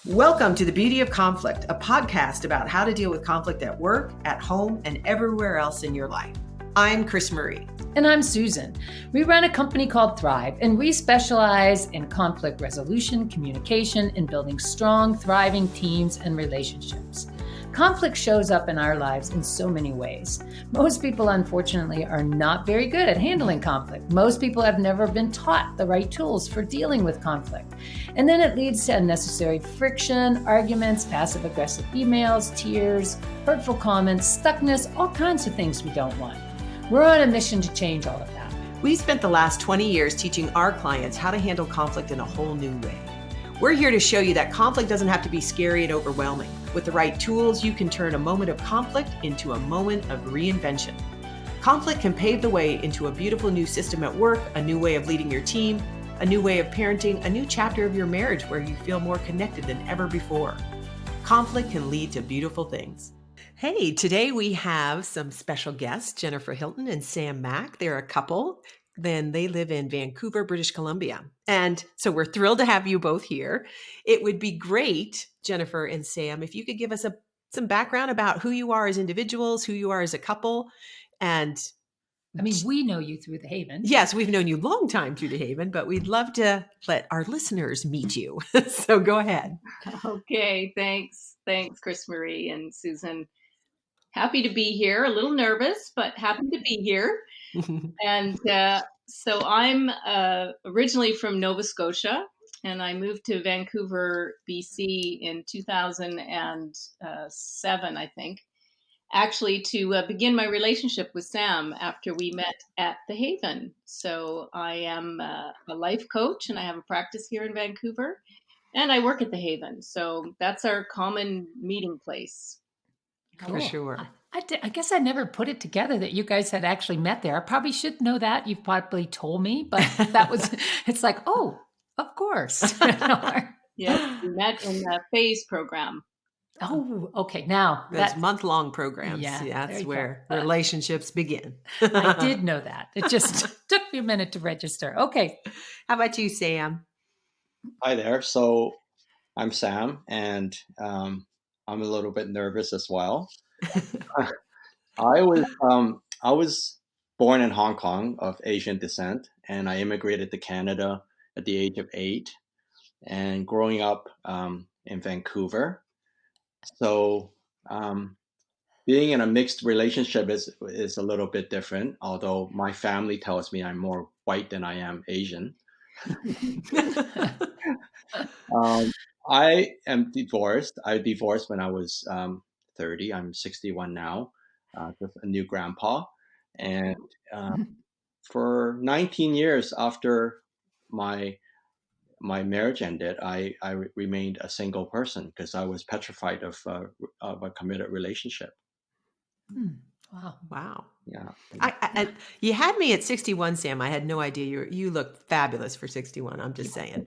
Welcome to The Beauty of Conflict, a podcast about how to deal with conflict at work, at home, and everywhere else in your life. I'm CrisMarie. And I'm Susan. We run a company called Thrive, and we specialize in conflict resolution, communication, and building strong, thriving teams and relationships. Conflict shows up in our lives in so many ways. Most people, unfortunately, are not very good at handling conflict. Most people have never been taught the right tools for dealing with conflict. And then it leads to unnecessary friction, arguments, passive-aggressive emails, tears, hurtful comments, stuckness, all kinds of things we don't want. We're on a mission to change all of that. We've spent the last 20 years teaching our clients how to handle conflict in a whole new way. We're here to show you that conflict doesn't have to be scary and overwhelming. With the right tools, you can turn a moment of conflict into a moment of reinvention. Conflict can pave the way into a beautiful new system at work, a new way of leading your team, a new way of parenting, a new chapter of your marriage where you feel more connected than ever before. Conflict can lead to beautiful things. Hey, today we have some special guests, Jennifer Hilton and Sam Mack. They're a couple. Then they live in Vancouver, British Columbia. And so we're thrilled to have you both here. It would be great, Jennifer and Sam, if you could give us some background about who you are as individuals, who you are as a couple. And I mean, we know you through the Haven. Yes, we've known you a long time through the Haven, but we'd love to let our listeners meet you. So go ahead. Okay, thanks. Thanks, CrisMarie and Susan. Happy to be here. A little nervous, but happy to be here. And so I'm originally from Nova Scotia, and I moved to Vancouver, BC in 2007, I think, actually to begin my relationship with Sam after we met at the Haven. So I am a life coach, and I have a practice here in Vancouver, and I work at the Haven. So that's our common meeting place. Cool. For sure. I guess I never put it together that you guys had actually met there. I probably should know that. You've probably told me, but it's like, oh, of course. Yes, we met in the phase program. Oh, okay. Now that's month-long programs. Yeah, that's where relationships begin. I did know that. It just took me a minute to register. Okay. How about you, Sam? Hi there. So I'm Sam, and I'm a little bit nervous as well. I was born in Hong Kong of Asian descent, and I immigrated to Canada at the age of 8, and growing up in Vancouver. So being in a mixed relationship is a little bit different, although my family tells me I'm more white than I am Asian. I am divorced. I divorced when I was 30. I'm 61 now, just a new grandpa. And for 19 years after my marriage ended, I remained a single person because I was petrified of a committed relationship. Wow. Yeah. You had me at 61, Sam. I had no idea you look fabulous for 61. I'm just saying.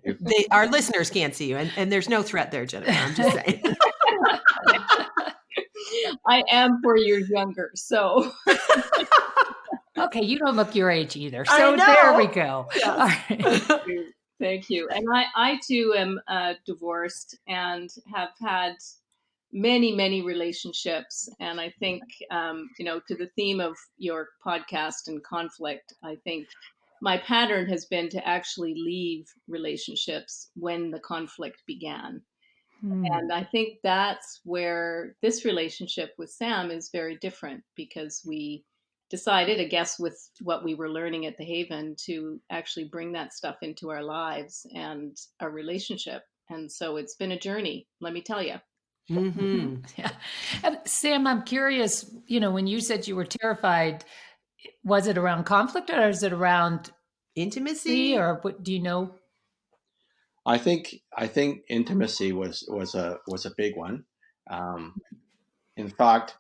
Our listeners can't see you, and there's no threat there, Jennifer. I'm just saying. I am 4 years younger, so. Okay, you don't look your age either. So there we go. Yes. All right. Thank you. And I too am divorced and have had many, many relationships. And I think, to the theme of your podcast and conflict, I think my pattern has been to actually leave relationships when the conflict began. And I think that's where this relationship with Sam is very different, because we decided, I guess, with what we were learning at the Haven, to actually bring that stuff into our lives and our relationship. And so it's been a journey, let me tell you. Mm-hmm. Yeah. Sam, I'm curious, when you said you were terrified, was it around conflict or is it around intimacy, or what do you know? I think intimacy was a big one. In fact,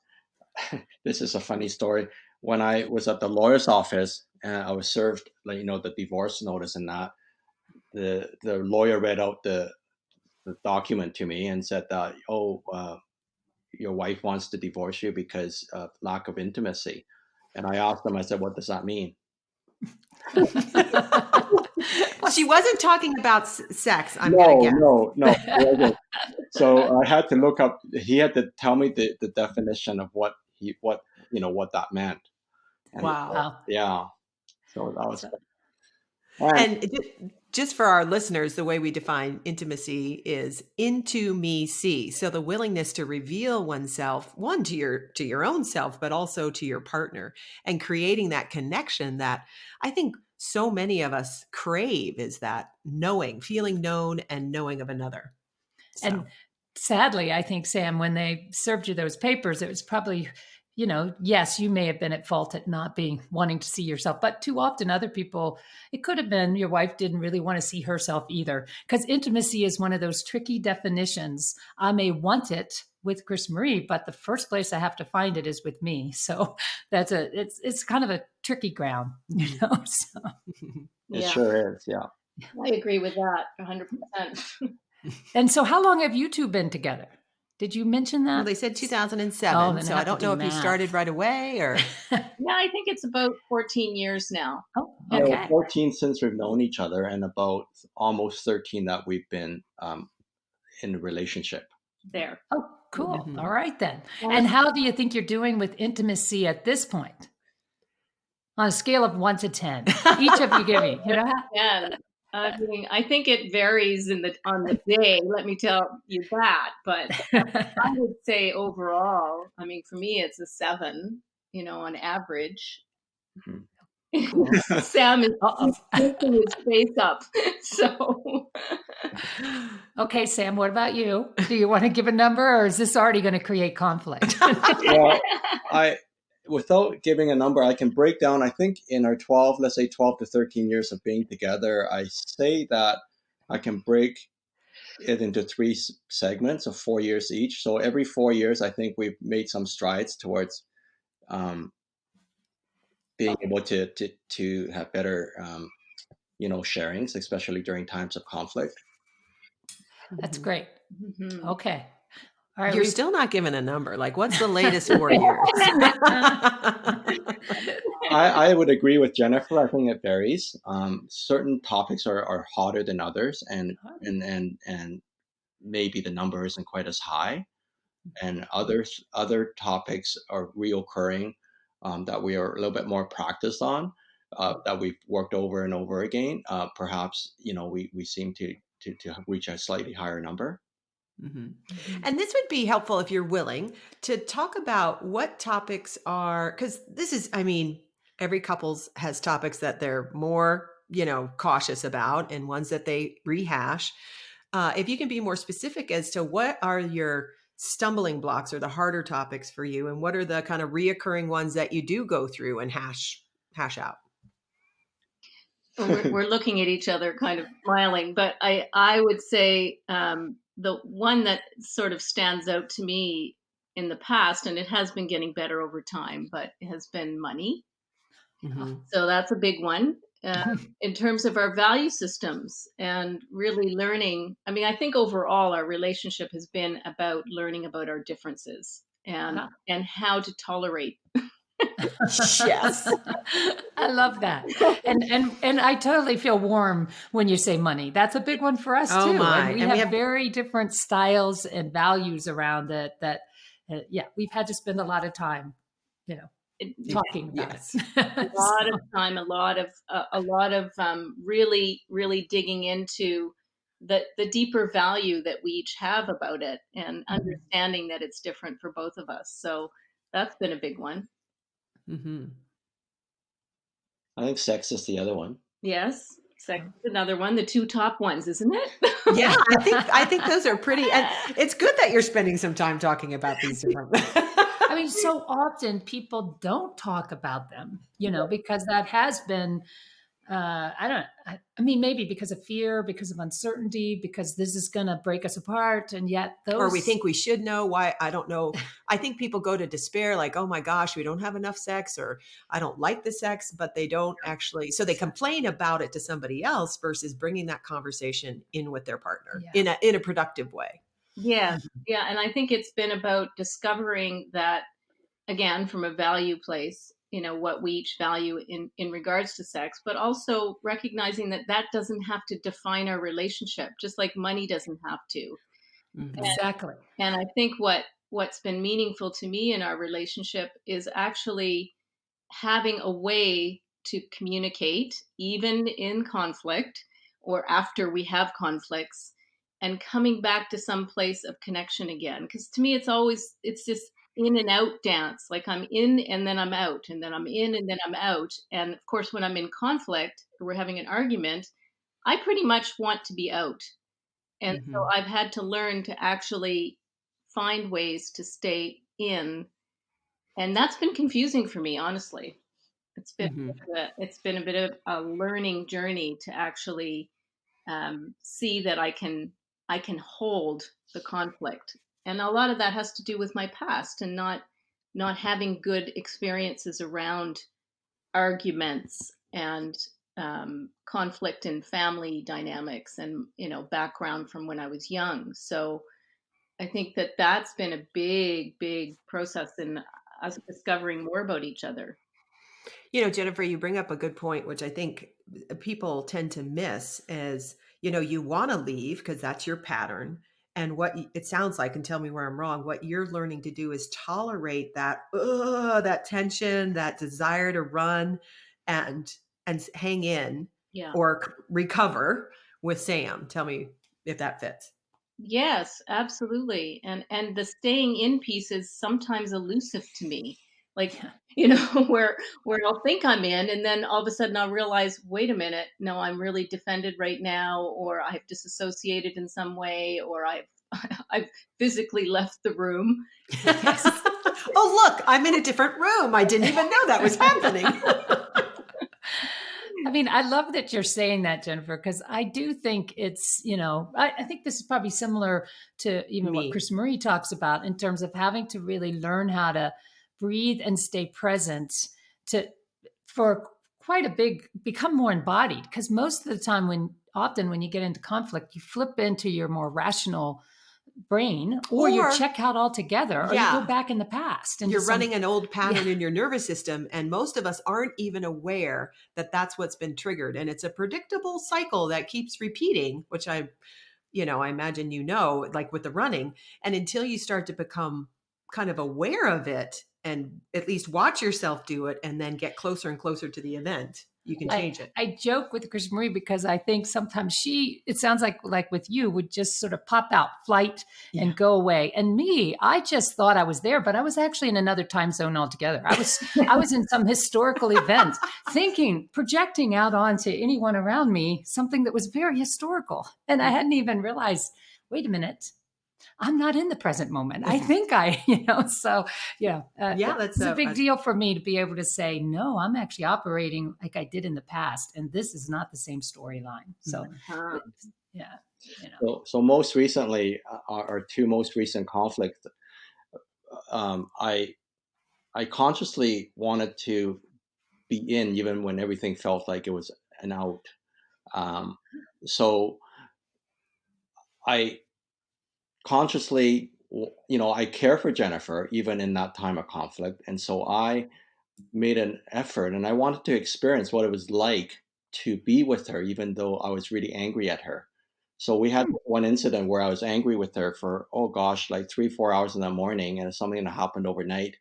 this is a funny story. When I was at the lawyer's office and I was served, the divorce notice and that, the lawyer read out the document to me and said that, your wife wants to divorce you because of lack of intimacy. And I asked him, I said, what does that mean? She wasn't talking about sex, I'm going to guess. No. So I had to look up. He had to tell me the definition of what that meant. And Wow. Wow. yeah, so that was So, and And just for our listeners, the way we define intimacy is into me see. So the willingness to reveal oneself, one to your own self, but also to your partner, and creating that connection that I think so many of us crave, is that knowing, feeling known and knowing of another. So. and sadly, I think, Sam, when they served you those papers, it was probably, yes, you may have been at fault at not wanting to see yourself, but too often other people, it could have been your wife didn't really want to see herself either. Because intimacy is one of those tricky definitions. I may want it with CrisMarie, but the first place I have to find it is with me. So it's kind of a tricky ground, So. it Yeah, sure is. Yeah. I agree with that 100%. And so how long have you two been together? Did you mention that? Well, they said 2007, Oh, then so I I have to don't do know if you math. started right away or. Yeah, I think it's about 14 years now. Oh, Yeah. okay. 14 since we've known each other, and about almost 13 that we've been in a relationship. There. Oh, cool. Mhm. All right then. Yeah. And how do you think you're doing with intimacy at this point? On a scale of 1 to 10, each of you give me. Yeah, I mean, I think it varies on the day. Let me tell you that. But I would say overall, I mean, for me, it's a 7. On average. Mhm. Cool. Sam is Uh-oh. keeping his face up. So. Okay, Sam, what about you? Do you want to give a number, or is this already going to create conflict? Well, without giving a number, I can break down. I think in our 12 to 13 years of being together, I say that I can break it into 3 segments of 4 years each. So every 4 years, I think we've made some strides towards being able to have better sharings, especially during times of conflict. That's great. Mhm. Okay. All right. You're still not giving a number. Like, what's the latest 4 years? I would agree with Jennifer. I think it varies. Certain topics are hotter than others, and maybe the number isn't quite as high. And other topics are reoccurring that we are a little bit more practiced on, that we've worked over and over again. Perhaps we seem to reach a slightly higher number. Mhm. Mhm. And this would be helpful if you're willing to talk about what topics are, because this is, I mean, every couples has topics that they're more, cautious about and ones that they rehash. If you can be more specific as to what are your stumbling blocks or the harder topics for you, and what are the kind of reoccurring ones that you do go through and hash out. We're looking at each other kind of smiling, but I would say the one that sort of stands out to me in the past, and it has been getting better over time, but it has been money. Mhm. So that's a big one. In terms of our value systems and really learning, I mean, I think overall our relationship has been about learning about our differences and how to tolerate. Yes. I love that. And I totally feel warm when you say money. That's a big one for us Oh, too. my. And we have very different styles and values around it that we've had to spend a lot of time, talking about Yes. it. A lot of time, a lot of really, really digging into the deeper value that we each have about it, and understanding that it's different for both of us. So that's been a big one. Mhm. I think sex is the other one. Yes, sex is another one. The 2 top ones, isn't it? Yeah, I think those are pretty, and it's good that you're spending some time talking about these different. I mean, so often people don't talk about them, because that has been, I mean, maybe because of fear, because of uncertainty, because this is going to break us apart. And yet Or we think we should know why. I don't know. I think people go to despair, like, oh my gosh, we don't have enough sex, or I don't like the sex, but they don't actually. So they complain about it to somebody else versus bringing that conversation in with their partner in a productive way. Yeah. Yeah. And I think it's been about discovering that, again, from a value place, what we each value in regards to sex, but also recognizing that doesn't have to define our relationship, just like money doesn't have to. Exactly. And I think what's been meaningful to me in our relationship is actually having a way to communicate, even in conflict or after we have conflicts, and coming back to some place of connection again. Because to me, it's this in and out dance. Like I'm in and then I'm out, and then I'm in and then I'm out. And of course, when I'm in conflict or we're having an argument, I pretty much want to be out. And so Mhm. I've had to learn to actually find ways to stay in. And that's been confusing for me, honestly. Mhm. It's been a bit of a learning journey to actually see that I can hold the conflict, and a lot of that has to do with my past and not having good experiences around arguments and conflict in family dynamics and background from when I was young. So I think that that's been a big process in us discovering more about each other. Jennifer, you bring up a good point, which I think people tend to miss is, you want to leave because that's your pattern. And it sounds like, and tell me where I'm wrong, what you're learning to do is tolerate that tension, that desire to run and, and hang in Yeah. or recover with Sam. Tell me if that fits. Yes, absolutely. And the staying in piece is sometimes elusive to me. Like, Yeah. where I'll think I'm in and then all of a sudden I'll realize, wait a minute, no, I'm really defended right now, or I've disassociated in some way, or I've I've physically left the room. Yes. Oh, look, I'm in a different room. I didn't even know that was happening. I mean, I love that you're saying that, Jennifer, because I do think it's, I think this is probably similar to even what Me. CrisMarie talks about in terms of having to really learn how to breathe and stay present to for quite a big become more embodied. Because most of the time often when you get into conflict, you flip into your more rational brain, or you Or, check out altogether, or you go yeah, back in the past into you're some, running an old yeah. pattern in your nervous system, and most of us aren't even aware that that's what's been triggered. And it's a predictable cycle that keeps repeating, which I imagine, like with the running. And until you start to become kind of aware of it and at least watch yourself do it and then get closer and closer to the event, you can change it. I joke with CrisMarie because I think sometimes it sounds like with you, would just sort of pop out, flight, Yeah. and go away. And me, I just thought I was there, but I was actually in another time zone altogether. I was in some historical event, projecting out onto anyone around me something that was very historical. And I hadn't even realized, wait a minute, I'm not in the present moment. I think so yeah, Yeah, that's it's a big deal for me to be able to say, no, I'm actually operating like I did in the past. And this is not the same storyline. So, Uh, yeah, So most recently, our two most recent conflicts, I consciously wanted to be in even when everything felt like it was an out. Um, so I consciously, I care for Jennifer even in that time of conflict, and so I made an effort, and I wanted to experience what it was like to be with her, even though I was really angry at her. So we had one incident where I was angry with her for, oh gosh, like 3, 4 hours in the morning, and it's something that happened overnight.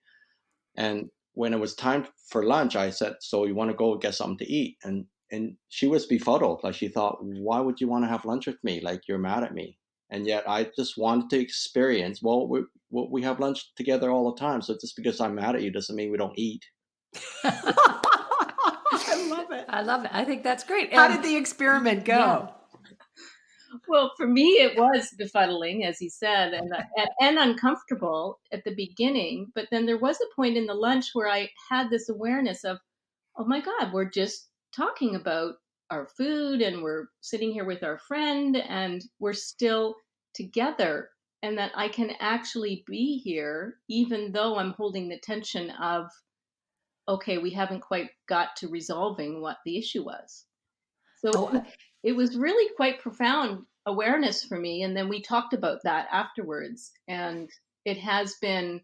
And when it was time for lunch, I said, "So you want to go get something to eat?" And she was befuddled. Like she thought, "Why would you want to have lunch with me? Like you're mad at me." And yet I just wanted to experience. We have lunch together all the time. So just because I'm mad at you doesn't mean we don't eat. I love it. I love it. I think that's great. How did the experiment go? Yeah. well, for me, it was befuddling, as he said, and uncomfortable at the beginning. But then there was a point in the lunch where I had this awareness of, oh my God, we're just talking about our food and we're sitting here with our friend and we're still together. And that I can actually be here, even though I'm holding the tension of, okay, we haven't quite got to resolving what the issue was. So Oh, it was really quite profound awareness for me. And then we talked about that afterwards. And it has been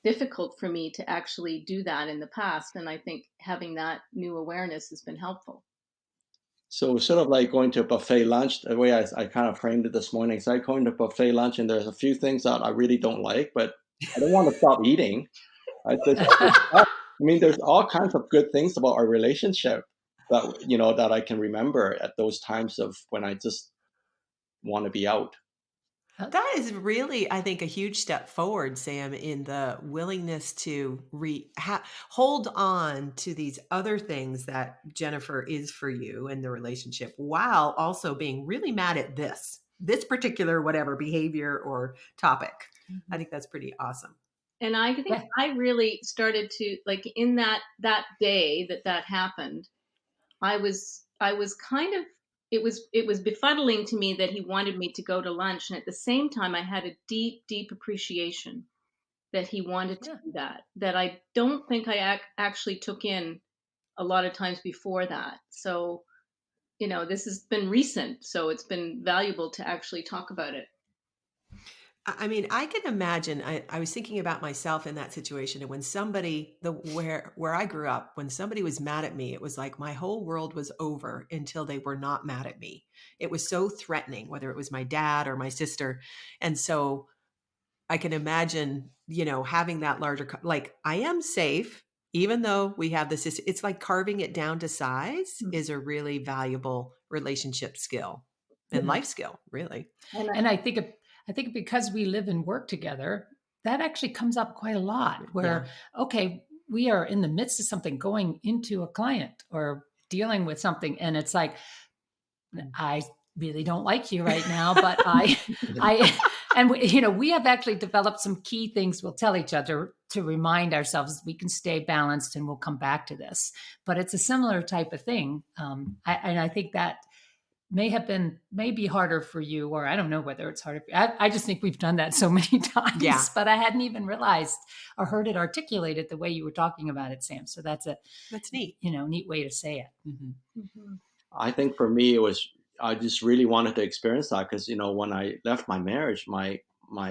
difficult for me to actually do that in the past. And I think having that new awareness has been helpful. So sort of like going to a buffet lunch, the way I kind of framed it this morning. It's like going to buffet lunch, and there's a few things that I really don't like, but I don't want to stop eating. I mean, there's all kinds of good things about our relationship that I can remember at those times of when I just want to be out. That is really, I think, a huge step forward, Sam, in the willingness to hold on to these other things that Jennifer is for you in the relationship, while also being really mad at this particular whatever behavior or topic. I think that's pretty awesome. And I think I really started to, like, in that day that happened, I was kind of, it was befuddling to me that he wanted me to go to lunch, and at the same time I had a deep appreciation that he wanted to do that I don't think I actually took in a lot of times before that. So, this has been recent, so it's been valuable to actually talk about it. I mean, I can imagine. I was thinking about myself in that situation, and when somebody, where I grew up, when somebody was mad at me, it was like my whole world was over until they were not mad at me. It was so threatening, whether it was my dad or my sister, and so I can imagine, having that larger, like, I am safe, even though we have this. It's like carving it down to size is a really valuable relationship skill and life skill, really. And I think because we live and work together, that actually comes up quite a lot where, okay, we are in the midst of something, going into a client or dealing with something. And it's like, I really don't like you right now, but and we have actually developed some key things we'll tell each other to remind ourselves we can stay balanced, and we'll come back to this. But it's a similar type of thing. And I think that may be harder for you, or I don't know whether it's harder for you. I just think we've done that so many times, but I hadn't even realized or heard it articulated the way you were talking about it, Sam. So that's neat, neat way to say it. Mm-hmm. Mm-hmm. I think for me, I just really wanted to experience that because, when I left my marriage, my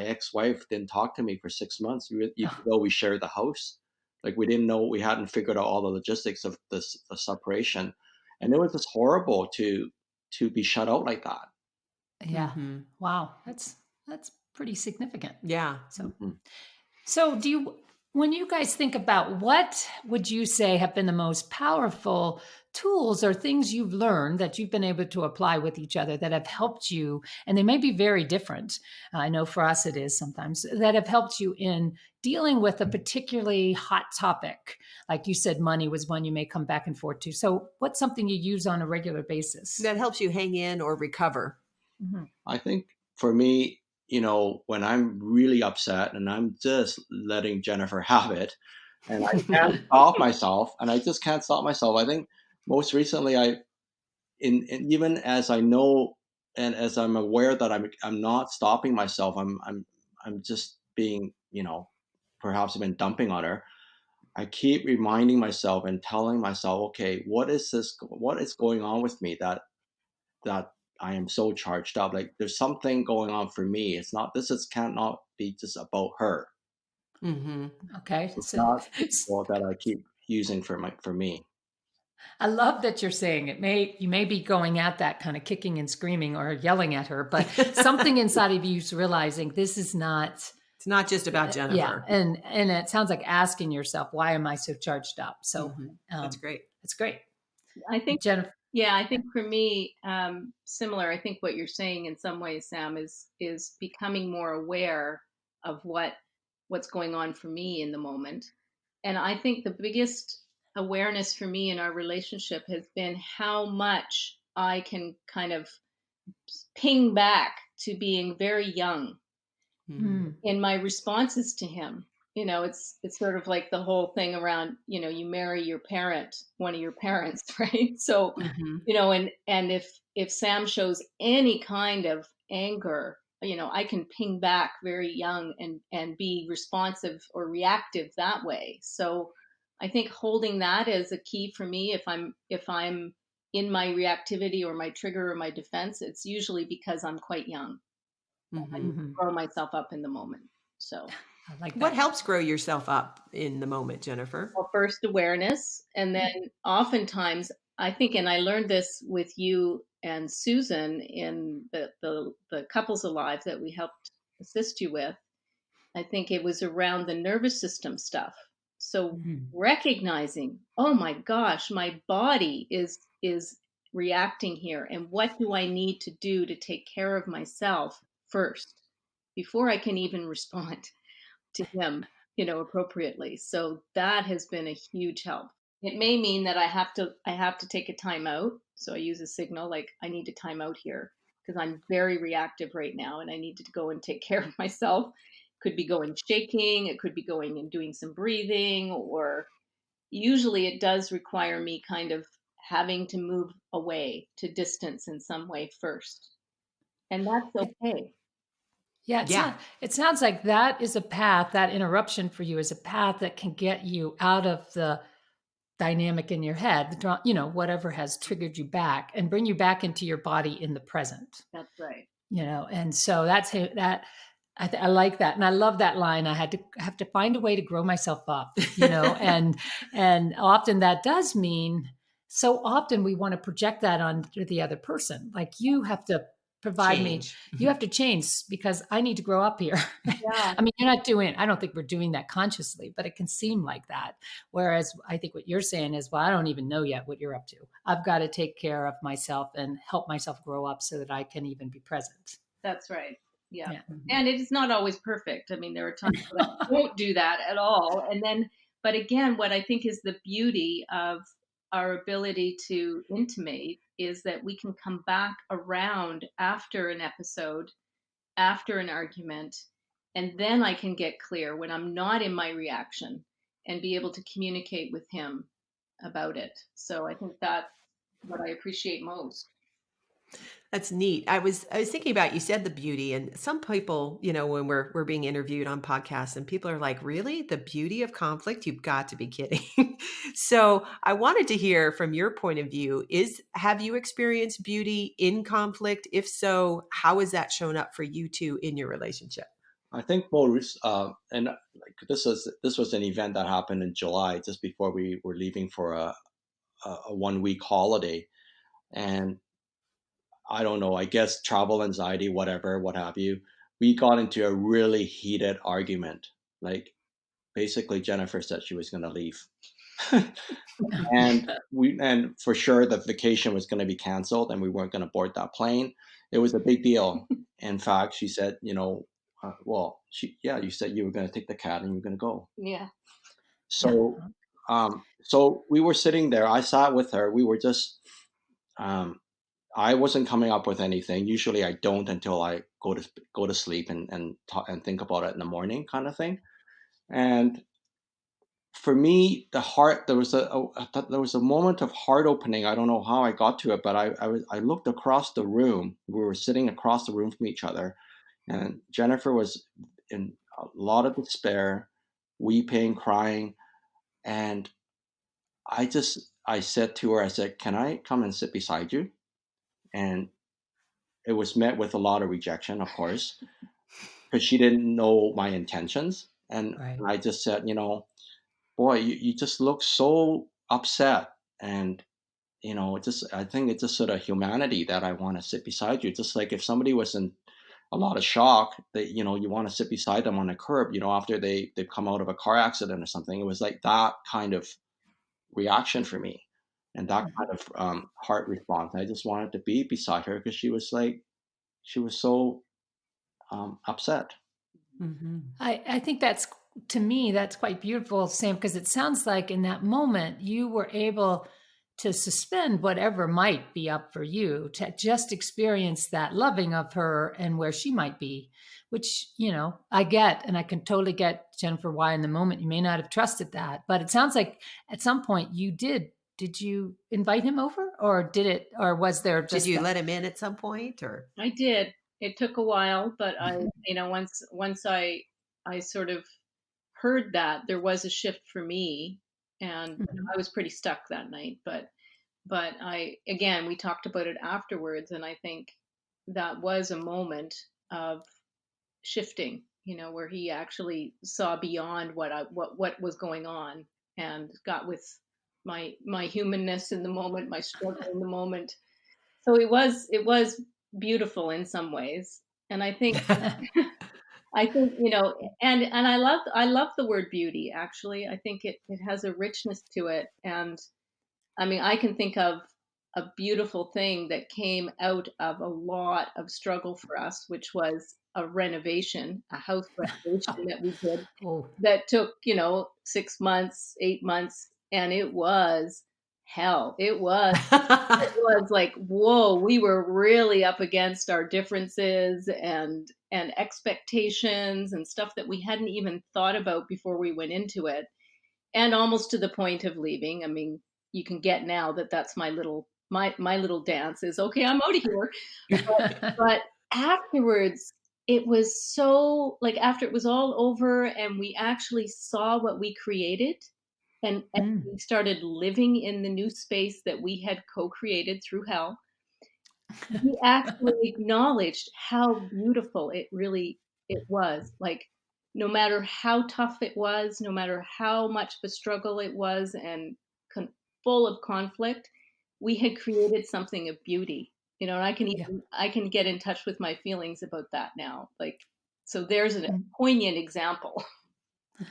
ex-wife didn't talk to me for 6 months, even though we shared the house. Like, we hadn't figured out all the logistics of the separation. And it was just horrible to be shut out like that. Yeah. Mm-hmm. Wow. That's pretty significant. Yeah. So when you guys think about, what would you say have been the most powerful tools or things you've learned that you've been able to apply with each other that have helped you? And they may be very different. I know for us it is sometimes, that have helped you in dealing with a particularly hot topic. Like you said, money was one you may come back and forth to. So what's something you use on a regular basis that helps you hang in or recover? Mm-hmm. I think for me, when I'm really upset and I'm just letting Jennifer have it, and I can't stop myself, and I just can't stop myself. I think most recently, even as I know and as I'm aware that I'm not stopping myself, I'm just being, perhaps I've been dumping on her. I keep reminding myself and telling myself, okay, what is going on with me that I am so charged up? Like, there's something going on for me. Cannot be just about her. Mm-hmm. Okay. It's not that I keep using for me. I love that you're saying you may be going at that kind of kicking and screaming or yelling at her, but something inside of you is realizing this is not. It's not just about Jennifer. Yeah, and it sounds like asking yourself, why am I so charged up? So that's great. It's great. I think Jennifer. Yeah, I think for me, similar. I think what you're saying in some ways, Sam, is becoming more aware of what's going on for me in the moment. And I think the biggest awareness for me in our relationship has been how much I can kind of ping back to being very young in my responses to him. It's sort of like the whole thing around, you marry one of your parents, right? So, and if Sam shows any kind of anger, I can ping back very young and be responsive or reactive that way. So I think holding that as a key for me, if I'm in my reactivity or my trigger or my defense, it's usually because I'm quite young. I grow myself up in the moment. So I like that. What helps grow yourself up in the moment, Jennifer? Well, first awareness, and then oftentimes I think, and I learned this with you and Susan in the Couples Alive that we helped assist you with. I think it was around the nervous system stuff. So Mhm. recognizing, oh my gosh, my body is reacting here, and what do I need to do to take care of myself first before I can even respond to him, appropriately. So that has been a huge help. It may mean that I have to take a time out. So I use a signal like I need to time out here because I'm very reactive right now and I need to go and take care of myself. Could be going shaking, it could be going and doing some breathing, or usually it does require me kind of having to move away to distance in some way first. And that's okay. Yeah, Yeah. it sounds like that is a path, that interruption for you is a path that can get you out of the dynamic in your head, whatever has triggered you back and bring you back into your body in the present. That's right. And so that I like that, and I love that line. I have to find a way to grow myself up, and often that does mean, so often we want to project that onto the other person. Like, you have to provide me, Change. you have to change because I need to grow up here. Yeah, I mean, I don't think we're doing that consciously, but it can seem like that. Whereas I think what you're saying is, well, I don't even know yet what you're up to. I've got to take care of myself and help myself grow up so that I can even be present. that's right. Yeah. Yeah. And it is not always perfect. I mean, there are times that I won't do that at all. And then, but again, what I think is the beauty of our ability to intimate is that we can come back around after an episode, after an argument, and then I can get clear when I'm not in my reaction and be able to communicate with him about it. So I think that's what I appreciate most. That's neat. I was thinking about, you said the beauty, and some people, when we're being interviewed on podcasts and people are like, "Really? The beauty of conflict? You've got to be kidding." So, I wanted to hear from your point of view, have you experienced beauty in conflict? If so, how has that shown up for you two in your relationship? I think most, and like this was an event that happened in July, just before we were leaving for a 1 week holiday, and I don't know, I guess travel anxiety, whatever, what have you. We got into a really heated argument. Like, basically, Jennifer said she was going to leave. And for sure the vacation was going to be canceled and we weren't going to board that plane. It was a big deal. In fact, she said, well, you said you were going to take the cat and you were going to go. Yeah. So, so we were sitting there. I sat with her. We were just, I wasn't coming up with anything. Usually, I don't until I go to sleep and think about it in the morning, kind of thing. And for me, there was a moment of heart opening. I don't know how I got to it, but I looked across the room. We were sitting across the room from each other, and Jennifer was in a lot of despair, weeping, crying, and I said to her, I said, "Can I come and sit beside you?" And it was met with a lot of rejection, of course, because she didn't know my intentions. And Right. I just said, boy, you just look so upset. And, I think it's just sort of humanity that I want to sit beside you. Just like if somebody was in a lot of shock, that, you want to sit beside them on a curb, after they've come out of a car accident or something. It was like that kind of reaction for me and that Mhm. kind of heart response. I just wanted to be beside her because she was so upset. Mhm. I think to me, that's quite beautiful, Sam, because it sounds like in that moment you were able to suspend whatever might be up for you to just experience that loving of her and where she might be, which, I get, and I can totally get, Jennifer, why in the moment you may not have trusted that. But it sounds like at some point you did. Did you invite him over, or was there Did just you that? let him in at some point, or? I did. It took a while, but once I sort of heard that, there was a shift for me, and Mhm. I was pretty stuck that night. But again, we talked about it afterwards, and I think that was a moment of shifting. Where he actually saw beyond what was going on and got with my humanness in the moment, my struggle in the moment. So it was beautiful in some ways. And I think, and I love the word beauty, actually. I think it has a richness to it. And I mean, I can think of a beautiful thing that came out of a lot of struggle for us, which was a house renovation that we did Oh, that took, 6 months, 8 months, and it was hell. It was like, whoa, we were really up against our differences and expectations and stuff that we hadn't even thought about before we went into it, and almost to the point of leaving. I mean, you can get now that that's my little dance is, okay, I'm out of here. But afterwards, it was so, like, after it was all over and we actually saw what we created, and Mm. we started living in the new space that we had co-created through hell, we actually acknowledged how beautiful it was. Like, no matter how tough it was, no matter how much of a struggle it was, and con- full of conflict, we had created something of beauty. And Yeah. I can get in touch with my feelings about that now. Like, so there's a Mm. poignant example.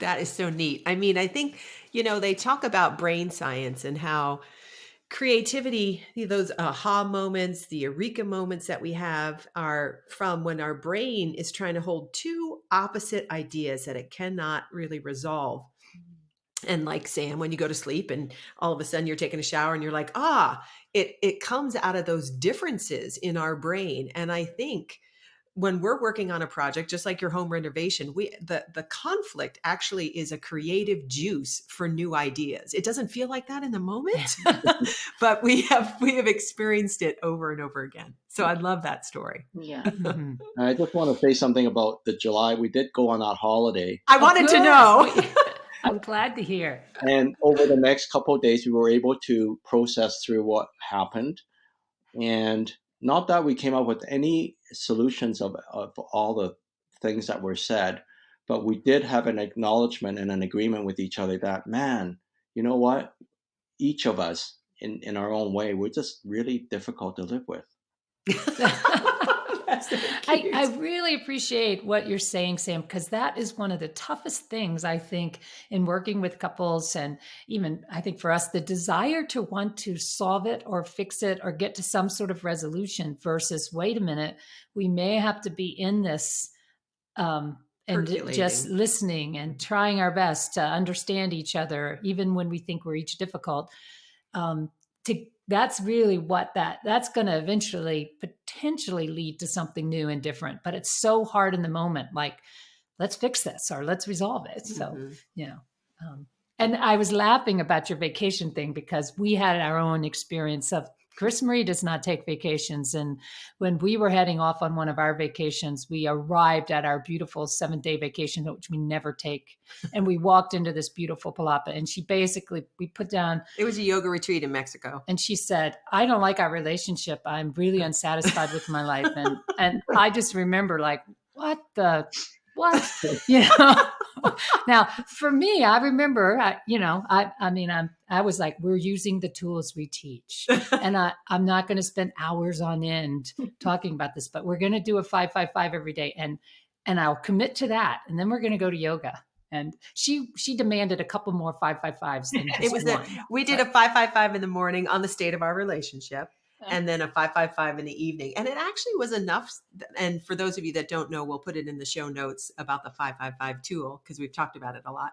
That is so neat. I mean, I think, they talk about brain science and how creativity, those aha moments, the eureka moments that we have are from when our brain is trying to hold two opposite ideas that it cannot really resolve. And like Sam, when you go to sleep and all of a sudden you're taking a shower and you're like, it comes out of those differences in our brain. And I think when we're working on a project, just like your home renovation, the conflict actually is a creative juice for new ideas. It doesn't feel like that in the moment, but we have experienced it over and over again. So I love that story. Yeah. Mhm. And I just want to say something about the July. We did go on that holiday, I wanted to Good. know. I'm glad to hear. and over the next couple of days, we were able to process through what happened. And not that we came up with any solutions of all the things that were said, but we did have an acknowledgement and an agreement with each other that, man, you know what? Each of us in our own way, we're just really difficult to live with. That's so cute. I really appreciate what you're saying, Sam, because that is one of the toughest things, I think, in working with couples. And even I think for us, the desire to want to solve it or fix it or get to some sort of resolution versus, wait a minute, we may have to be in this and just Percolating. listening and trying our best to understand each other, even when we think we're each difficult. That's really what that's going to eventually potentially lead to something new and different. But it's so hard in the moment, like, let's fix this or let's resolve it. So, Mhm. and I was laughing about your vacation thing because we had our own experience of CrisMarie does not take vacations. And when we were heading off on one of our vacations, we arrived at our beautiful 7-day vacation, which we never take. And we walked into this beautiful palapa, and we put down. It was a yoga retreat in Mexico. And she said, I don't like our relationship. I'm really unsatisfied with my life. And I just remember, like, what? Now for me, I remember, I was like, we're using the tools we teach, and I'm not going to spend hours on end talking about this, but we're going to do a 5-5-5 every day. And I'll commit to that. And then we're going to go to yoga. And she demanded a couple more 5-5-5s than just It was one. we did a 5-5-5 in the morning on the state of our relationship, and then a 5-5-5 in the evening. And it actually was enough. And for those of you that don't know, we'll put it in the show notes about the 5-5-5 tool, because we've talked about it a lot.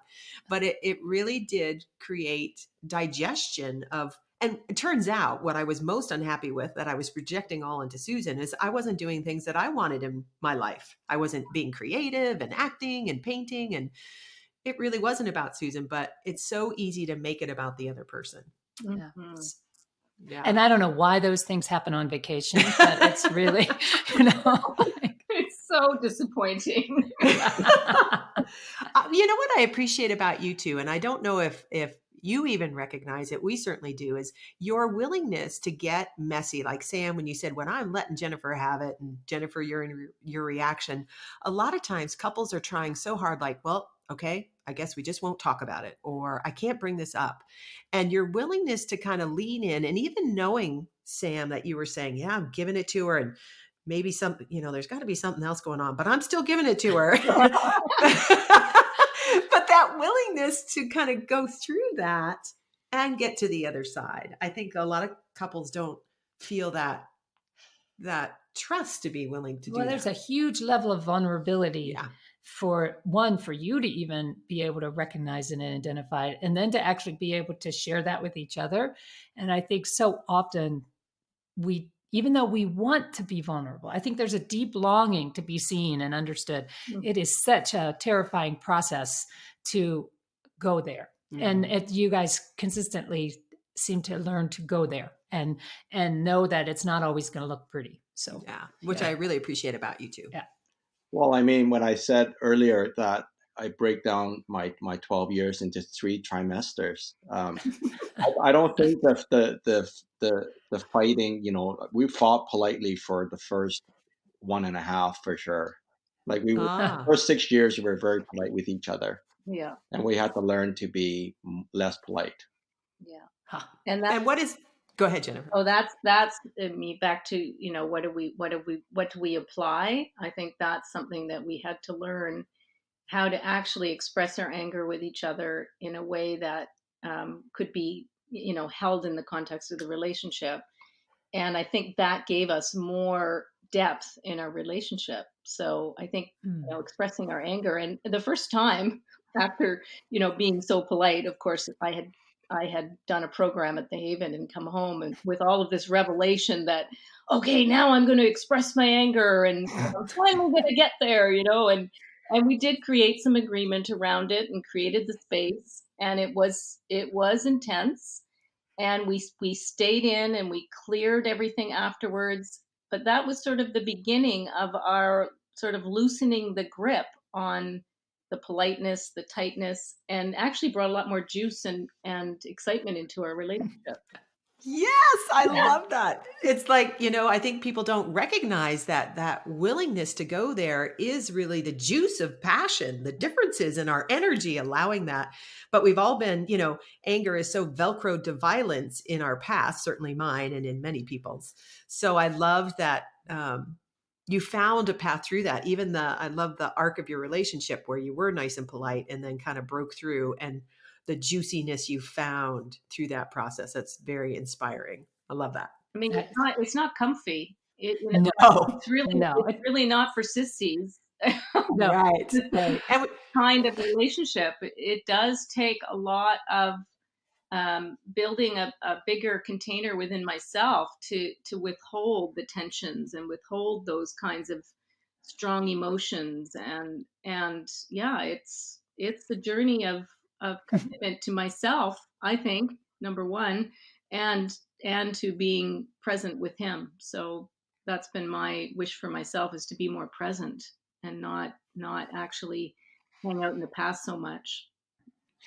But it really did create digestion of, and it turns out what I was most unhappy with, that I was projecting all into Susan, is I wasn't doing things that I wanted in my life. I wasn't being creative and acting and painting, and it really wasn't about Susan, but it's so easy to make it about the other person. Yeah. Mhm. Yeah. And I don't know why those things happen on vacation, but it's really, It's so disappointing. You know what I appreciate about you two, and I don't know if you even recognize it, we certainly do, is your willingness to get messy. Like Sam, when you said, when I'm letting Jennifer have it, and Jennifer, your reaction, a lot of times couples are trying so hard, like, well, okay, I guess we just won't talk about it, or I can't bring this up. And your willingness to kind of lean in, and even knowing, Sam, that you were saying, yeah, I'm giving it to her, and maybe something, there's got to be something else going on, but I'm still giving it to her. But that willingness to kind of go through that and get to the other side. I think a lot of couples don't feel that trust to be willing to do Well, there's that. a huge level of vulnerability Yeah. for you to even be able to recognize it and identify it, and then to actually be able to share that with each other. And I think so often even though we want to be vulnerable, I think there's a deep longing to be seen and understood. Mhm. It is such a terrifying process to go there. Mhm. And you guys consistently seem to learn to go there and know that it's not always going to look pretty. So Yeah, which I really appreciate about you too. Yeah. Well, I mean, when I said earlier that I break down my 12 years into 3 trimesters, I don't think that the fighting, we fought politely for the first 1.5 for sure. Like Ah. first 6 years, we were very polite with each other, Yeah. and we had to learn to be less polite. Yeah. Huh. And that, And go ahead, Jennifer. that's me back to, what do we apply? I think that's something that we had to learn, how to actually express our anger with each other in a way that could be, held in the context of the relationship. And I think that gave us more depth in our relationship. So I think, expressing our anger, and the first time after, being so polite, of course, I had done a program at the Haven and come home and with all of this revelation that, okay, now I'm going to express my anger and I'm finally going to get there, and we did create some agreement around it and created the space, and it was intense, and we stayed in and we cleared everything afterwards. But that was sort of the beginning of our sort of loosening the grip on the politeness, the tightness, and actually brought a lot more juice and excitement into our relationship. Yes, I Yeah. love that. It's like, I think people don't recognize that willingness to go there is really the juice of passion, the differences in our energy allowing that. But we've all been, anger is so Velcroed to violence in our past, certainly mine and in many people's. So I love that you found a path through that. I love the arc of your relationship where you were nice and polite and then kind of broke through, and the juiciness you found through that process. That's very inspiring. I love that. I mean, it's not comfy. No, It's really No. it's really not for sissies. No. right. Right. And Kind of relationship. It does take a lot of building a bigger container within myself to withhold the tensions and withhold those kinds of strong emotions, and yeah, it's the journey of commitment to myself, I think, number one, and to being present with him. So that's been my wish for myself, is to be more present and not actually hang out in the past so much.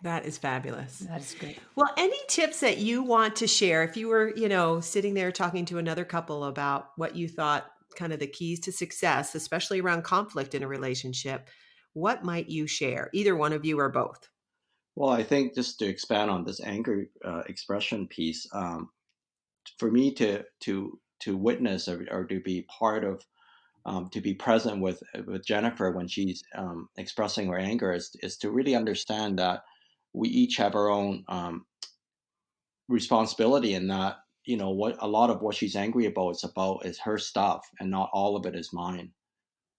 that is fabulous. That's great. Well, any tips that you want to share if you were, sitting there talking to another couple about what you thought kind of the keys to success, especially around conflict in a relationship, what might you share? Either one of you or both. Well, I think just to expand on this anger expression piece, for me to witness or to be part of, to be present with Jennifer when she's expressing her anger is to really understand that we each have our own responsibility in that, what a lot of what she's angry about is her stuff, and not all of it is mine.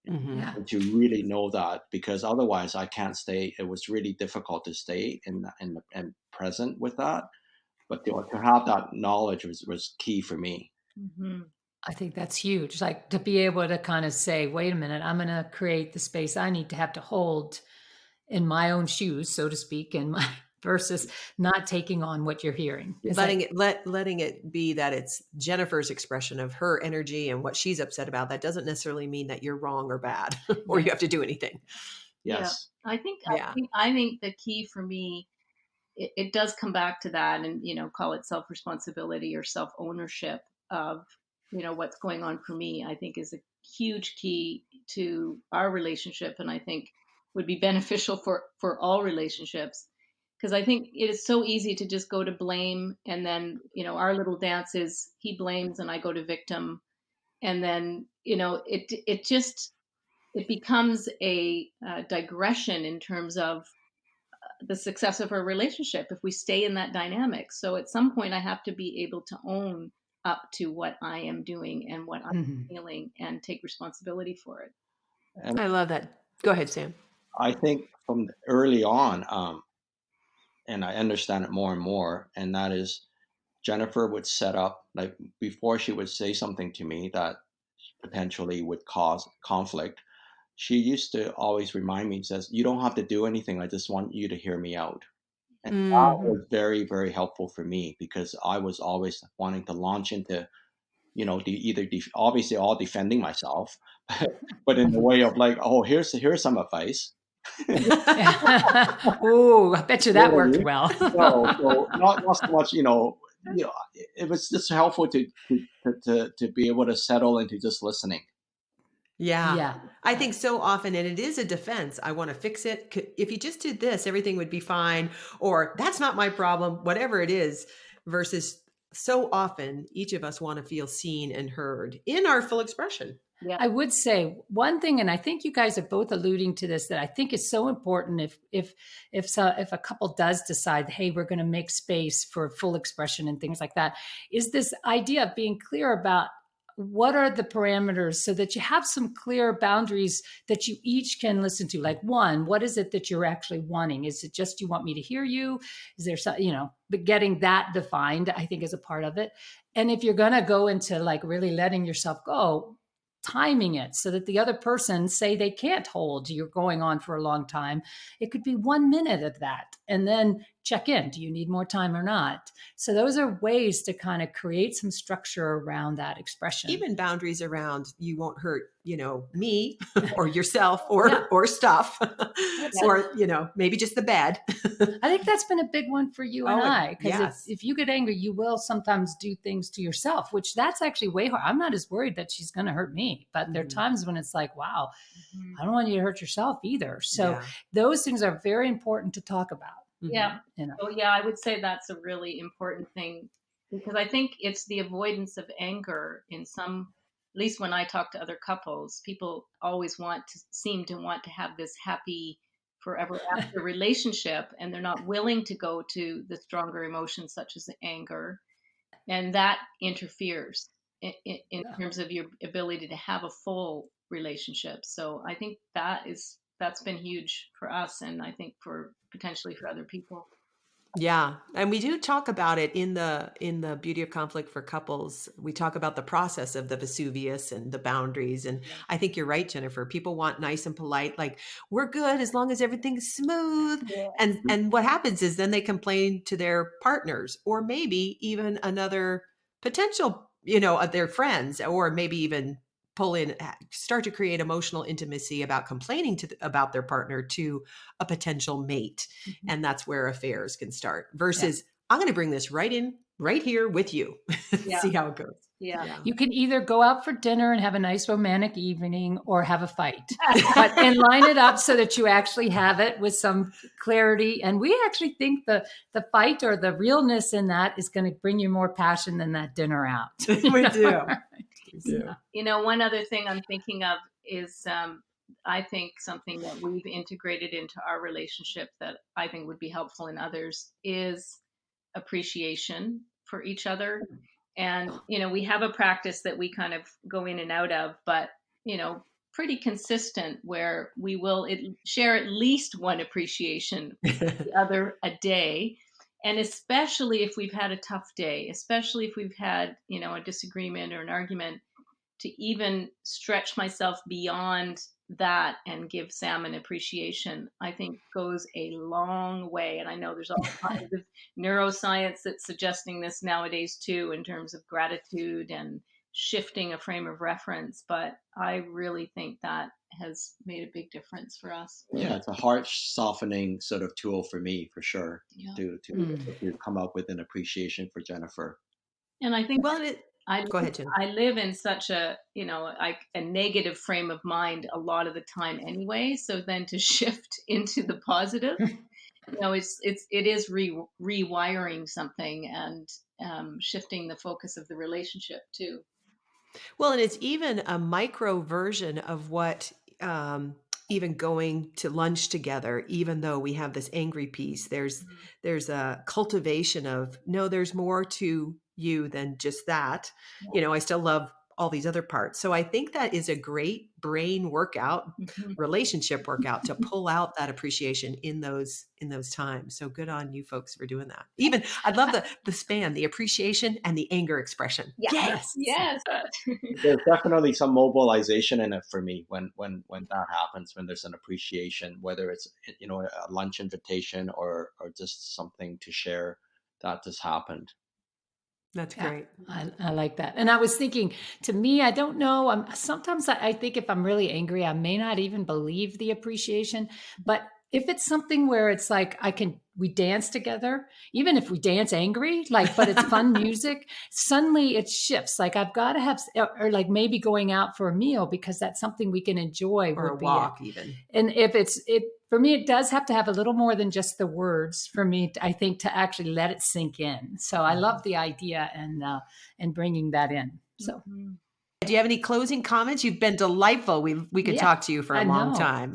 Mhm. Yeah. And to really know that, because otherwise I can't stay. It was really difficult to stay and present with that. But to have that knowledge was key for me. Mm-hmm. I think that's huge. Like to be able to kind of say, wait a minute, I'm going to create the space I need to have to hold in my own shoes, so to speak, and my versus not taking on what you're hearing. It's letting it be that it's Jennifer's expression of her energy and what she's upset about. That doesn't necessarily mean that you're wrong or bad or you have to do anything. Yes. Yeah, Yeah. I think the key for me, it does come back to that, and call it self responsibility or self ownership of what's going on for me. I think is a huge key to our relationship, and I think would be beneficial for all relationships. Because I think it is so easy to just go to blame, and then, our little dance is he blames and I go to victim, and then, it becomes a digression in terms of the success of our relationship if we stay in that dynamic. So at some point, I have to be able to own up to what I am doing and what I'm feeling and take responsibility for it. And I love that. Go ahead, Sam. I think from early on, and I understand it more and more, and that is Jennifer would set up, like before she would say something to me that potentially would cause conflict, she used to always remind me, says, you don't have to do anything. I just want you to hear me out. And that Mhm. was very, very helpful for me because I was always wanting to launch into, obviously all defending myself, but in the way of like, oh, here's some advice. Oh, I bet you You know that what I worked mean? well. So not so much, it was just helpful to be able to settle into just listening. Yeah. Yeah. I think so often, and it is a defense. I want to fix it. If you just did this, everything would be fine. Or that's not my problem, whatever it is, versus so often each of us want to feel seen and heard in our full expression. Yeah. I would say one thing, and I think you guys are both alluding to this, that I think is so important if a couple does decide, hey, we're going to make space for full expression and things like that, is this idea of being clear about what are the parameters so that you have some clear boundaries that you each can listen to. Like, one, what is it that you're actually wanting? Is it just you want me to hear you? Is there some, but getting that defined, I think, is a part of it. And if you're going to go into like really letting yourself go, timing it so that the other person, say they can't hold, you're going on for a long time, it could be 1 minute of that, and then check in, do you need more time or not? So those are ways to kind of create some structure around that expression. Even boundaries around you won't hurt, me or yourself or stuff or, maybe just the bed. I think that's been a big one for you and I, because yes. if you get angry, you will sometimes do things to yourself, which that's actually way hard. I'm not as worried that she's going to hurt me, but there are times when it's like, wow, I don't want you to hurt yourself either. So those things are very important to talk about. Yeah. So I would say that's a really important thing, because I think it's the avoidance of anger in some, at least when I talk to other couples, people always seem to want to have this happy forever after relationship, and they're not willing to go to the stronger emotions such as anger. And that interferes in terms of your ability to have a full relationship. So I think that's been huge for us, and I think potentially for other people. Yeah. And we do talk about it in the Beauty of Conflict for Couples. We talk about the process of the Vesuvius and the boundaries. And I think you're right, Jennifer. People want nice and polite, like, we're good as long as everything's smooth. Yeah. And what happens is then they complain to their partners, or maybe even another potential, their friends, or maybe even start to create emotional intimacy about complaining about their partner to a potential mate. And that's where affairs can start versus I'm going to bring this right here with you. See how it goes. Yeah. You can either go out for dinner and have a nice romantic evening or have a fight, and line it up so that you actually have it with some clarity. And we actually think the fight or the realness in that is going to bring you more passion than that dinner out. We do. One other thing I'm thinking of is I think something that we've integrated into our relationship that I think would be helpful in others is appreciation for each other. And, we have a practice that we kind of go in and out of, but, pretty consistent, where we will share at least one appreciation for the other a day. And especially if we've had a tough day, especially if we've had, a disagreement or an argument, to even stretch myself beyond that and give Sam an appreciation, I think goes a long way. And I know there's all kinds of neuroscience that's suggesting this nowadays too, in terms of gratitude and shifting a frame of reference. But I really think that has made a big difference for us. Yeah, it's a heart softening sort of tool for me, for sure, to come up with an appreciation for Jennifer. And I think Go ahead, Jen. I live in such a, like a negative frame of mind a lot of the time anyway. So then to shift into the positive, it is rewiring something and shifting the focus of the relationship too. Well, and it's even a micro version of what even going to lunch together, even though we have this angry piece, there's a cultivation of, no, there's more to you than just that. I still love all these other parts. So I think that is a great brain workout, relationship workout, to pull out that appreciation in those times. So good on you folks for doing that. Even I'd love the span, the appreciation and the anger expression. Yes. There's definitely some mobilization in it for me when that happens, when there's an appreciation, whether it's a lunch invitation or just something to share that just happened. That's great. I like that. And I was thinking, to me, I don't know. Sometimes I think if I'm really angry, I may not even believe the appreciation. But if it's something where it's like we dance together, even if we dance angry, but it's fun music, suddenly it shifts. Like I've got to have, or like maybe going out for a meal because that's something we can enjoy. Or a walk even. And if for me, it does have to have a little more than just the words for me, I think, to actually let it sink in. So I love the idea and bringing that in. So. Do you have any closing comments? You've been delightful. We could talk to you for a long time.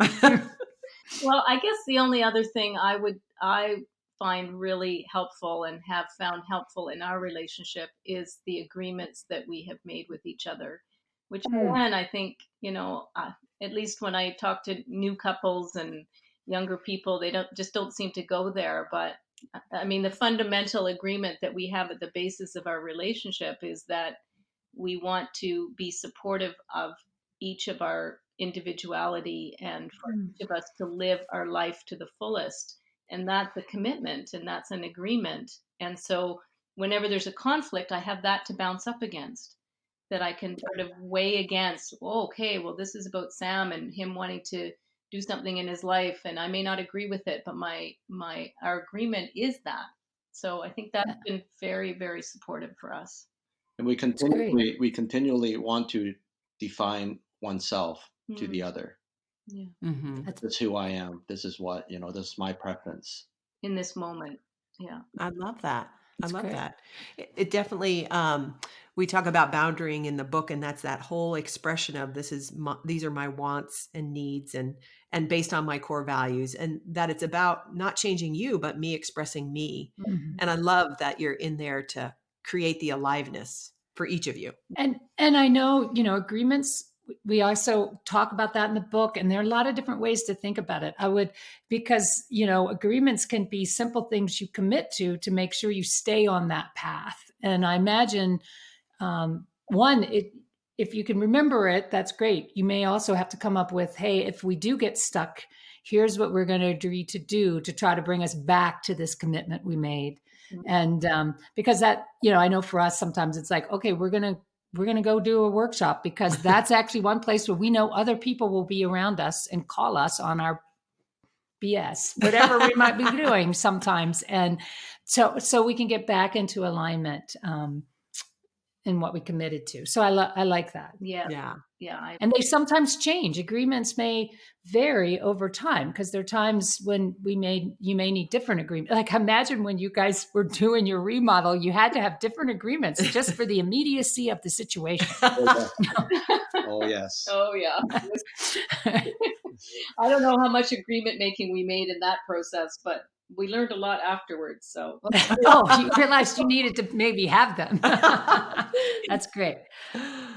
Well, I guess the only other thing I find really helpful and have found helpful in our relationship is the agreements that we have made with each other, which again, I think, at least when I talk to new couples and younger people, they don't seem to go there. But I mean, the fundamental agreement that we have at the basis of our relationship is that we want to be supportive of each of our individuality and for each of us to live our life to the fullest. And that's a commitment and that's an agreement. And so whenever there's a conflict, I have that to bounce up against, that I can sort of weigh against. Okay, well, this is about Sam and him wanting to do something in his life, and I may not agree with it, but our agreement is that. So I think that's been very, very supportive for us. And we continually want to define oneself to the other. Yeah. This is who I am. This is what, this is my preference in this moment. Yeah. I love that. I love that. It definitely, we talk about boundarying in the book, and that's that whole expression of these are my wants and needs and based on my core values, and that it's about not changing you, but me expressing me. And I love that you're in there to create the aliveness for each of you. And I know, agreements, we also talk about that in the book, and there are a lot of different ways to think about it. Because agreements can be simple things you commit to make sure you stay on that path. And I imagine, if you can remember it, that's great. You may also have to come up with, hey, if we do get stuck, here's what we're going to agree to do to try to bring us back to this commitment we made. And because that, I know for us, sometimes it's like, okay, we're going to go do a workshop because that's actually one place where we know other people will be around us and call us on our BS, whatever we might be doing sometimes. And so we can get back into alignment in what we committed to. So I like that. Yeah. And they sometimes change. Agreements may vary over time because there are times when you may need different agreements. Like imagine when you guys were doing your remodel, you had to have different agreements just for the immediacy of the situation. Oh, yes. Oh, yeah. I don't know how much agreement making we made in that process, but we learned a lot afterwards. So, you realized you needed to maybe have them. That's great.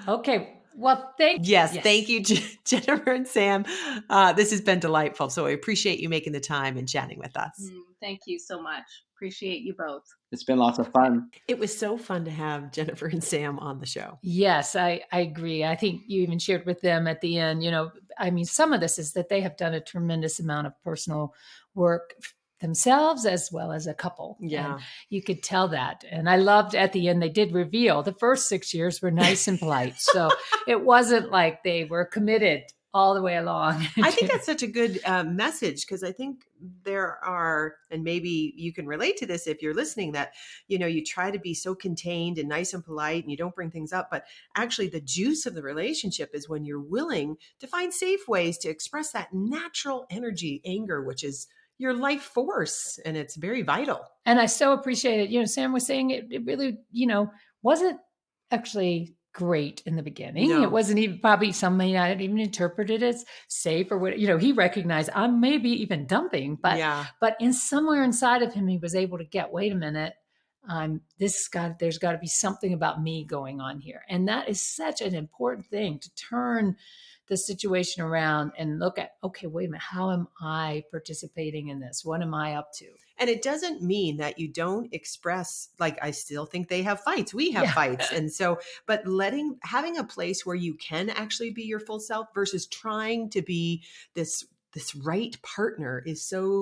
Okay. Well, thank you, Jennifer and Sam. This has been delightful. So I appreciate you making the time and chatting with us. Thank you so much. Appreciate you both. It's been lots of fun. It was so fun to have Jennifer and Sam on the show. Yes, I agree. I think you even shared with them at the end, some of this is that they have done a tremendous amount of personal work themselves as well as a couple. Yeah. And you could tell that. And I loved at the end, they did reveal the first 6 years were nice and polite. So it wasn't like they were committed all the way along. I think that's such a good message, because I think there are, and maybe you can relate to this if you're listening, that, you try to be so contained and nice and polite and you don't bring things up. But actually the juice of the relationship is when you're willing to find safe ways to express that natural energy, anger, which is your life force, and it's very vital. And I so appreciate it. Sam was saying it really, wasn't actually great in the beginning. No. It wasn't even, probably some may not even interpret it as safe or what, he recognized I'm maybe even dumping, but in somewhere inside of him, he was able to get, wait a minute, there's got to be something about me going on here. And that is such an important thing, to turn the situation around and look at, okay, wait a minute, how am I participating in this? What am I up to? And it doesn't mean that you don't express, like, I still think they have fights. We have fights. And so, but having a place where you can actually be your full self versus trying to be this right partner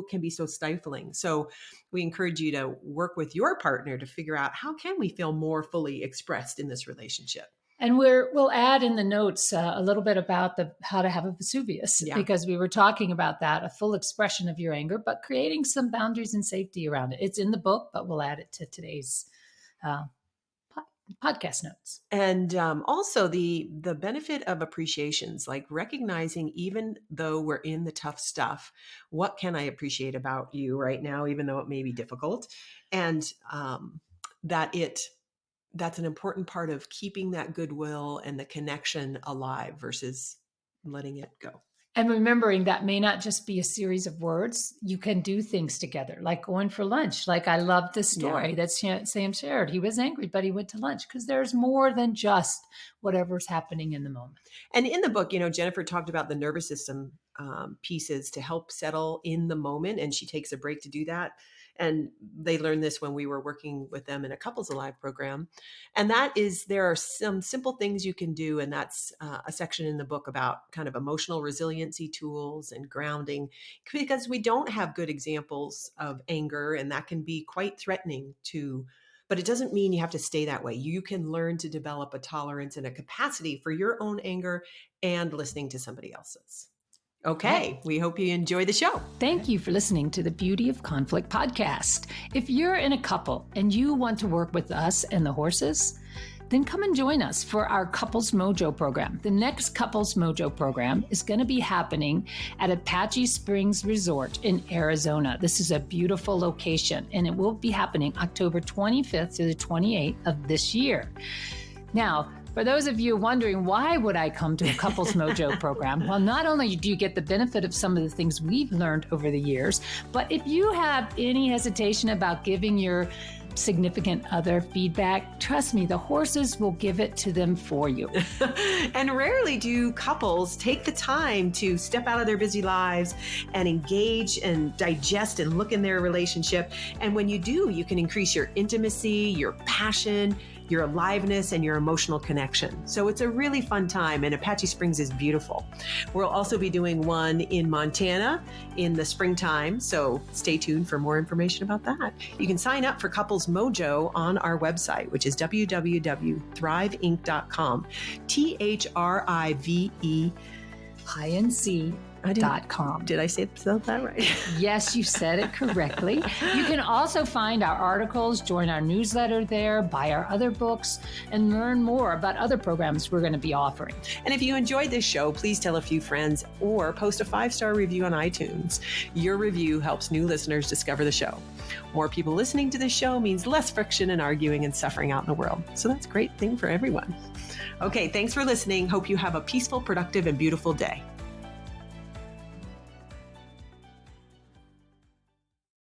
can be so stifling. So we encourage you to work with your partner to figure out, how can we feel more fully expressed in this relationship? And we'll add in the notes a little bit about how to have a Vesuvius, because we were talking about that, a full expression of your anger, but creating some boundaries and safety around it. It's in the book, but we'll add it to today's podcast notes. And also the benefit of appreciations, like recognizing, even though we're in the tough stuff, what can I appreciate about you right now, even though it may be difficult, and that's an important part of keeping that goodwill and the connection alive versus letting it go. And remembering that may not just be a series of words. You can do things together, like going for lunch. Like, I love the story that Sam shared. He was angry, but he went to lunch, because there's more than just whatever's happening in the moment. And in the book, Jennifer talked about the nervous system pieces to help settle in the moment. And she takes a break to do that. And they learned this when we were working with them in a Couples Alive program. And that is, there are some simple things you can do. And that's a section in the book about kind of emotional resiliency tools and grounding, because we don't have good examples of anger, and that can be quite threatening but it doesn't mean you have to stay that way. You can learn to develop a tolerance and a capacity for your own anger and listening to somebody else's. Okay, we hope you enjoy the show. Thank you for listening to the Beauty of Conflict podcast. If you're in a couple and you want to work with us and the horses, then come and join us for our Couples Mojo program. The next Couples Mojo program is going to be happening at Apache Springs Resort in Arizona. This is a beautiful location, and it will be happening October 25th through the 28th of this year. Now, for those of you wondering, why would I come to a Couples Mojo program? Well, not only do you get the benefit of some of the things we've learned over the years, but if you have any hesitation about giving your significant other feedback, trust me, the horses will give it to them for you. And rarely do couples take the time to step out of their busy lives and engage and digest and look in their relationship. And when you do, you can increase your intimacy, your passion, your aliveness, and your emotional connection. So it's a really fun time, and Apache Springs is beautiful. We'll also be doing one in Montana in the springtime, so stay tuned for more information about that. You can sign up for Couples Mojo on our website, which is www.thriveinc.com. THRIVE.com. Did I say that right? Yes, you said it correctly. You can also find our articles, join our newsletter there, buy our other books, and learn more about other programs we're going to be offering. And if you enjoyed this show, please tell a few friends or post a 5-star review on iTunes. Your review helps new listeners discover the show. More people listening to the show means less friction and arguing and suffering out in the world. So that's a great thing for everyone. Okay, thanks for listening. Hope you have a peaceful, productive, and beautiful day.